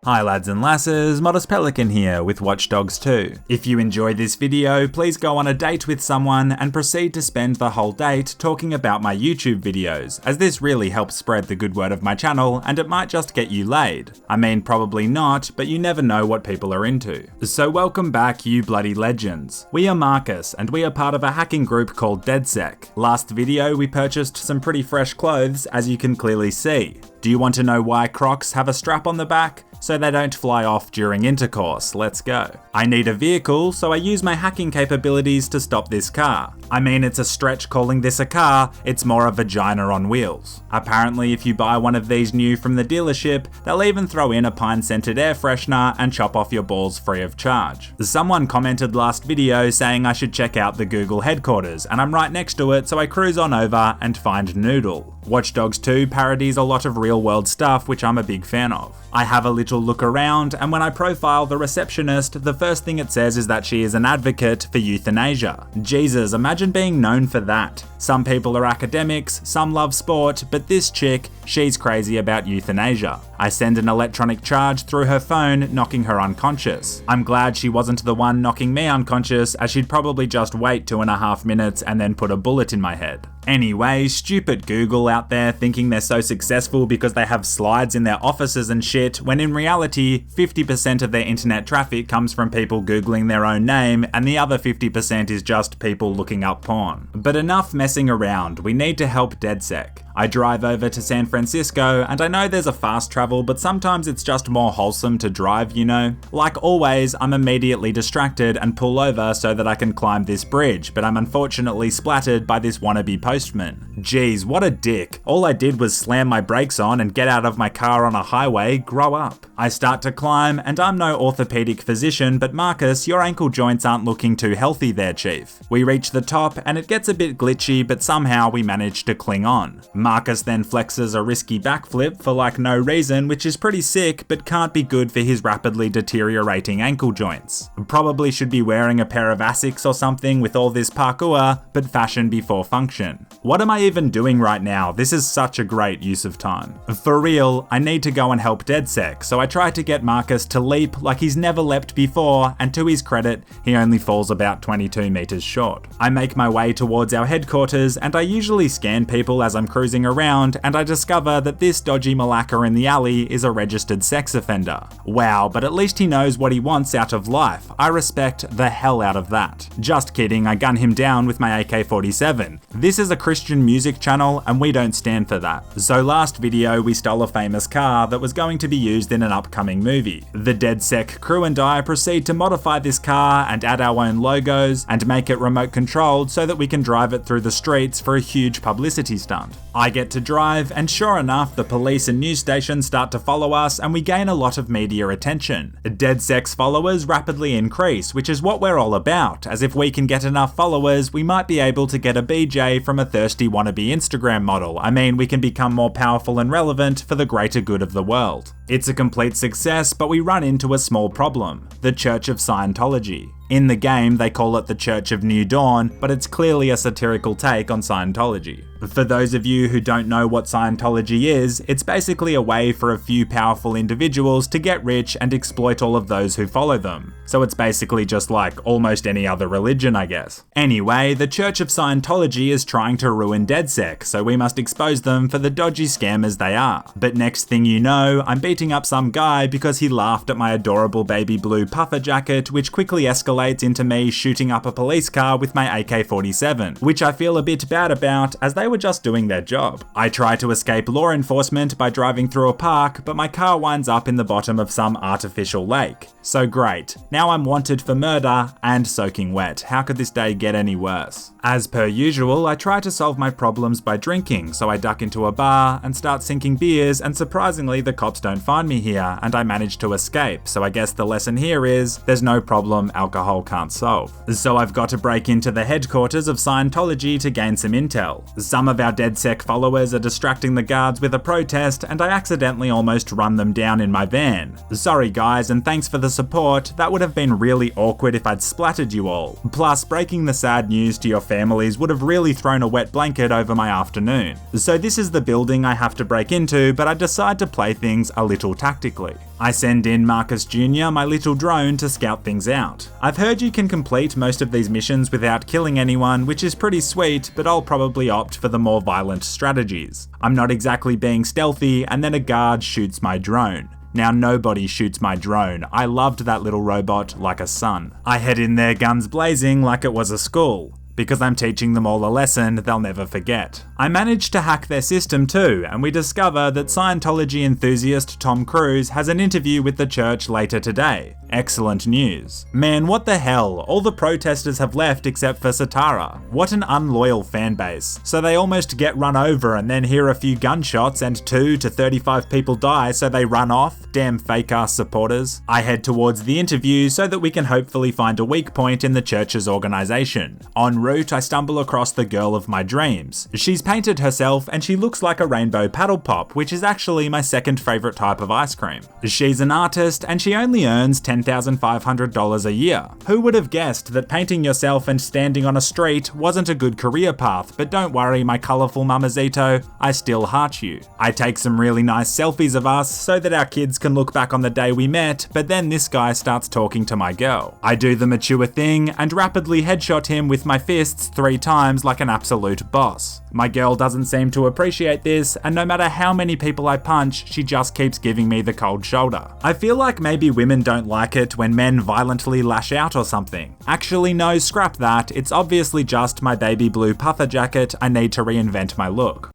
Hi lads and lasses, Modest Pelican here with Watch Dogs 2. If you enjoyed this video, please go on a date with someone and proceed to spend the whole date talking about my YouTube videos, as this really helps spread the good word of my channel and it might just get you laid. I mean, probably not, but you never know what people are into. So welcome back, you bloody legends. We are Marcus and we are part of a hacking group called DedSec. Last video we purchased some pretty fresh clothes, as you can clearly see. Do you want to know why Crocs have a strap on the back? So they don't fly off during intercourse. Let's go. I need a vehicle, so I use my hacking capabilities to stop this car. I mean, it's a stretch calling this a car, it's more a vagina on wheels. Apparently, if you buy one of these new from the dealership, they'll even throw in a pine-scented air freshener and chop off your balls free of charge. Someone commented last video saying I should check out the Google headquarters, and I'm right next to it, so I cruise on over and find Noodle. Watch Dogs 2 parodies a lot of real-world stuff, which I'm a big fan of. I have a little look around, and when I profile the receptionist, the first thing it says is that she is an advocate for euthanasia. Jesus, imagine being known for that. Some people are academics, some love sport, but this chick, she's crazy about euthanasia. I send an electronic charge through her phone, knocking her unconscious. I'm glad she wasn't the one knocking me unconscious, as she'd probably just wait 2.5 minutes and then put a bullet in my head. Anyway, stupid Google out there thinking they're so successful because they have slides in their offices and shit, when in reality, 50% of their internet traffic comes from people Googling their own name, and the other 50% is just people looking up porn. But enough messing around, we need to help DedSec. I drive over to San Francisco, and I know there's a fast travel, but sometimes it's just more wholesome to drive, you know? Like always, I'm immediately distracted and pull over so that I can climb this bridge, but I'm unfortunately splattered by this wannabe postman. Jeez, what a dick. All I did was slam my brakes on and get out of my car on a highway. Grow up. I start to climb, and I'm no orthopedic physician, but Marcus, your ankle joints aren't looking too healthy there, chief. We reach the top, and it gets a bit glitchy, but somehow we manage to cling on. Marcus then flexes a risky backflip for like no reason, which is pretty sick, but can't be good for his rapidly deteriorating ankle joints. Probably should be wearing a pair of Asics or something with all this parkour, but fashion before function. What am I even doing right now? This is such a great use of time. For real, I need to go and help DedSec, so I try to get Marcus to leap like he's never leapt before, and to his credit, he only falls about 22 meters short. I make my way towards our headquarters, and I usually scan people as I'm cruising around, and I discover that this dodgy malacca in the alley is a registered sex offender. Wow, but at least he knows what he wants out of life. I respect the hell out of that. Just kidding, I gun him down with my AK-47. This is a Christian music channel, and we don't stand for that. So last video, we stole a famous car that was going to be used in an upcoming movie. The DedSec crew and I proceed to modify this car and add our own logos and make it remote controlled so that we can drive it through the streets for a huge publicity stunt. I get to drive, and sure enough, the police and news stations start to follow us, and we gain a lot of media attention. DedSec's followers rapidly increase, which is what we're all about, as if we can get enough followers, we might be able to get a BJ from a thirsty wannabe Instagram model. I mean, we can become more powerful and relevant for the greater good of the world. It's a complete success, but we run into a small problem: the Church of Scientology. In the game, they call it the Church of New Dawn, but it's clearly a satirical take on Scientology. For those of you who don't know what Scientology is, it's basically a way for a few powerful individuals to get rich and exploit all of those who follow them. So it's basically just like almost any other religion, I guess. Anyway, the Church of Scientology is trying to ruin DedSec, so we must expose them for the dodgy scammers they are. But next thing you know, I'm beating up some guy because he laughed at my adorable baby blue puffer jacket, which quickly escalates into me shooting up a police car with my AK-47, which I feel a bit bad about, as they were just doing their job. I try to escape law enforcement by driving through a park, but my car winds up in the bottom of some artificial lake. So great. Now I'm wanted for murder and soaking wet. How could this day get any worse? As per usual, I try to solve my problems by drinking, so I duck into a bar and start sinking beers, and surprisingly the cops don't find me here, and I managed to escape, so I guess the lesson here is, there's no problem alcohol can't solve. So I've got to break into the headquarters of Scientology to gain some intel. Some of our DedSec followers are distracting the guards with a protest, and I accidentally almost run them down in my van. Sorry guys, and thanks for the support, that would have been really awkward if I'd splattered you all. Plus, breaking the sad news to your families would have really thrown a wet blanket over my afternoon. So this is the building I have to break into, but I decide to play things a little tactically. I send in Marcus Jr., my little drone, to scout things out. I've heard you can complete most of these missions without killing anyone, which is pretty sweet, but I'll probably opt for the more violent strategies. I'm not exactly being stealthy, and then a guard shoots my drone. Now nobody shoots my drone. I loved that little robot like a son. I head in there guns blazing like it was a school, because I'm teaching them all a lesson they'll never forget. I managed to hack their system too, and we discover that Scientology enthusiast Tom Cruise has an interview with the church later today. Excellent news. Man, what the hell? All the protesters have left except for Satara. What an unloyal fan base. So they almost get run over and then hear a few gunshots and 2 to 35 people die, so they run off? Damn fake ass supporters. I head towards the interview so that we can hopefully find a weak point in the church's organization. En route, I stumble across the girl of my dreams. She's painted herself and she looks like a rainbow paddle pop, which is actually my second favorite type of ice cream. She's an artist and she only earns $10,500 a year. Who would have guessed that painting yourself and standing on a street wasn't a good career path, but don't worry my colourful mamazito, I still heart you. I take some really nice selfies of us so that our kids can look back on the day we met, but then this guy starts talking to my girl. I do the mature thing and rapidly headshot him with my fists 3 times like an absolute boss. My girl doesn't seem to appreciate this, and no matter how many people I punch, she just keeps giving me the cold shoulder. I feel like maybe women don't like it when men violently lash out or something. Actually no, scrap that, it's obviously just my baby blue puffer jacket, I need to reinvent my look.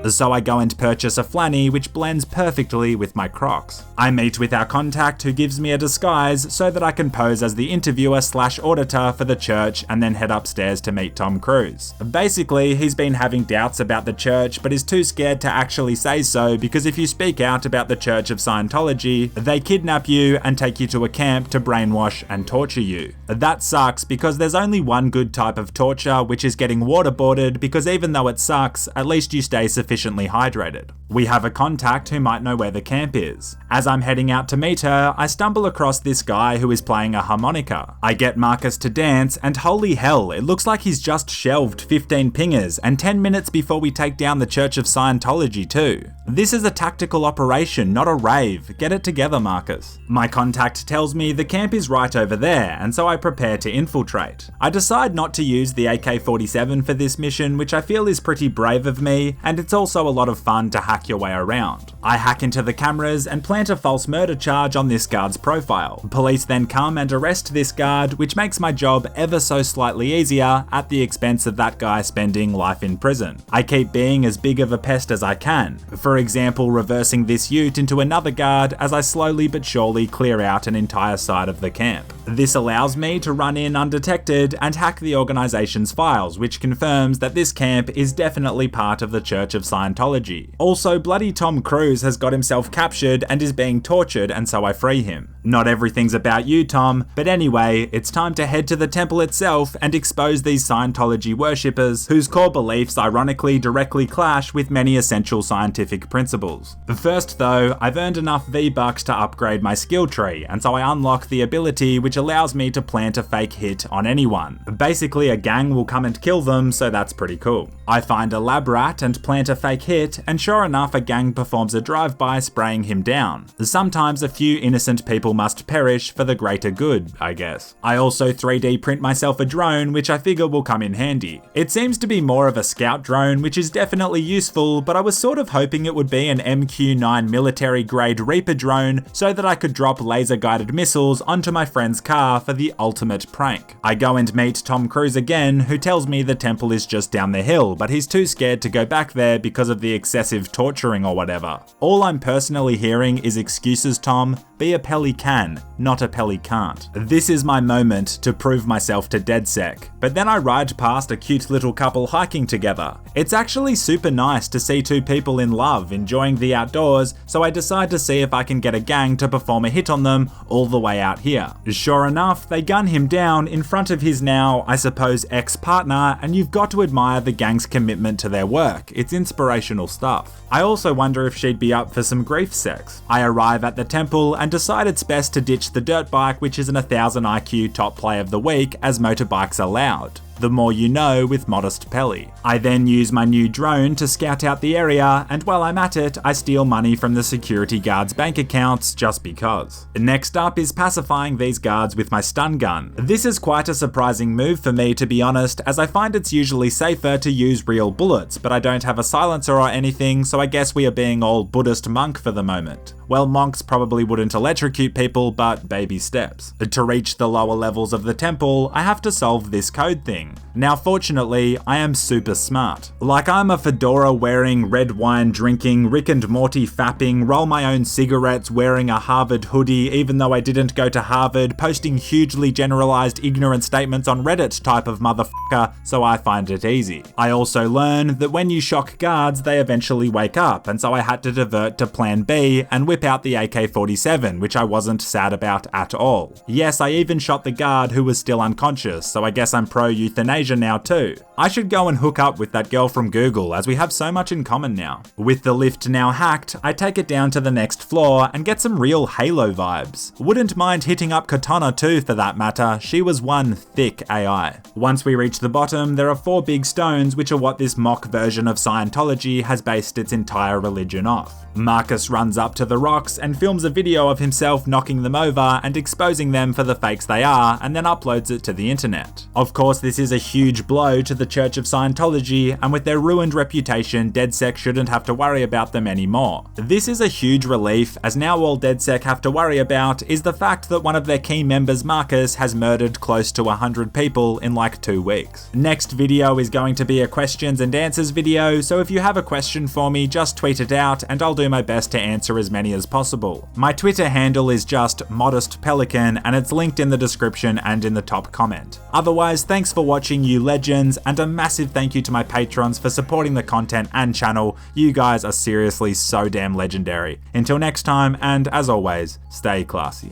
So I go and purchase a flanny which blends perfectly with my Crocs. I meet with our contact who gives me a disguise so that I can pose as the interviewer/auditor for the church and then head upstairs to meet Tom Cruise. Basically, he's been having doubts about the church but is too scared to actually say so because if you speak out about the Church of Scientology, they kidnap you and take you to a camp to brainwash and torture you. That sucks because there's only one good type of torture, which is getting waterboarded, because even though it sucks, at least you stay sufficiently hydrated. We have a contact who might know where the camp is. As I'm heading out to meet her, I stumble across this guy who is playing a harmonica. I get Marcus to dance and holy hell, it looks like he's just shelved 15 pingers and 10 minutes before we take down the Church of Scientology too. This is a tactical operation, not a rave. Get it together, Marcus. My contact tells me the camp is right over there, and so I prepare to infiltrate. I decide not to use the AK-47 for this mission, which I feel is pretty brave of me, and it's also a lot of fun to hack your way around. I hack into the cameras and plant a false murder charge on this guard's profile. Police then come and arrest this guard, which makes my job ever so slightly easier at the expense of that guy spending life in prison. I keep being as big of a pest as I can. For example, reversing this ute into another guard as I slowly but surely clear out an entire side of the camp. This allows me to run in undetected and hack the organization's files, which confirms that this camp is definitely part of the Church of Scientology. Also, bloody Tom Cruise has got himself captured and is being tortured, and so I free him. Not everything's about you, Tom, but anyway, it's time to head to the temple itself and expose these Scientology worshippers whose core beliefs ironically directly clash with many essential scientific principles. First though, I've earned enough V-Bucks to upgrade my skill tree, and so I unlock the ability which allows me to plant a fake hit on anyone. Basically, a gang will come and kill them, so that's pretty cool. I find a lab rat and plant a fake hit, and sure enough, a gang performs a drive-by spraying him down. Sometimes a few innocent people must perish for the greater good, I guess. I also 3D print myself a drone, which I figure will come in handy. It seems to be more of a scout drone, which is definitely useful, but I was sort of hoping it would be an MQ-9 military-grade Reaper drone so that I could drop laser-guided missiles onto my friend's car for the ultimate prank. I go and meet Tom Cruise again, who tells me the temple is just down the hill, but he's too scared to go back there because of the excessive torturing or whatever. All I'm personally hearing is excuses, Tom. be a Pelican, not a Pelicant. This is my moment to prove myself to DedSec, but then I ride past a cute little couple hiking together. It's actually super nice to see two people in love enjoying the outdoors, so I decide to see if I can get a gang to perform a hit on them all the way out here. Sure enough, they gun him down in front of his now, I suppose, ex-partner, and you've got to admire the gang's commitment to their work. It's inspirational stuff. I also wonder if she'd be up for some grief sex. I arrive at the temple and decide it's best to ditch the dirt bike, which is an 1000 IQ top play of the week, as motorbikes are loud. The more you know with Modest Pelly. I then use my new drone to scout out the area, and while I'm at it, I steal money from the security guards' bank accounts just because. Next up is pacifying these guards with my stun gun. This is quite a surprising move for me, to be honest, as I find it's usually safer to use real bullets, but I don't have a silencer or anything, so I guess we are being all Buddhist monk for the moment. Well, monks probably wouldn't electrocute people, but baby steps. To reach the lower levels of the temple, I have to solve this code thing. Now fortunately, I am super smart. Like I'm a fedora wearing, red wine drinking, Rick and Morty fapping, roll my own cigarettes wearing a Harvard hoodie even though I didn't go to Harvard, posting hugely generalized ignorant statements on Reddit type of motherfucker, so I find it easy. I also learn that when you shock guards, they eventually wake up, and so I had to divert to plan B and whip out the AK-47, which I wasn't sad about at all. Yes, I even shot the guard who was still unconscious, so I guess I'm pro-euthanasia now too. I should go and hook up with that girl from Google, as we have so much in common now. With the lift now hacked, I take it down to the next floor and get some real Halo vibes. Wouldn't mind hitting up Katana too for that matter, she was one thick AI. Once we reach the bottom, there are 4 big stones, which are what this mock version of Scientology has based its entire religion off. Marcus runs up to the rocks and films a video of himself knocking them over and exposing them for the fakes they are, and then uploads it to the internet. Of course, this is a huge blow to the Church of Scientology, and with their ruined reputation, DedSec shouldn't have to worry about them anymore. This is a huge relief, as now all DedSec have to worry about is the fact that one of their key members, Marcus, has murdered close to 100 people in like 2 weeks. Next video is going to be a questions and answers video, so if you have a question for me, just tweet it out and I'll do my best to answer as many as possible. My Twitter handle is just modestpelican, and it's linked in the description and in the top comment. Otherwise, thanks for watching, you legends, and a massive thank you to my patrons for supporting the content and channel. You guys are seriously so damn legendary. Until next time, and as always, stay classy.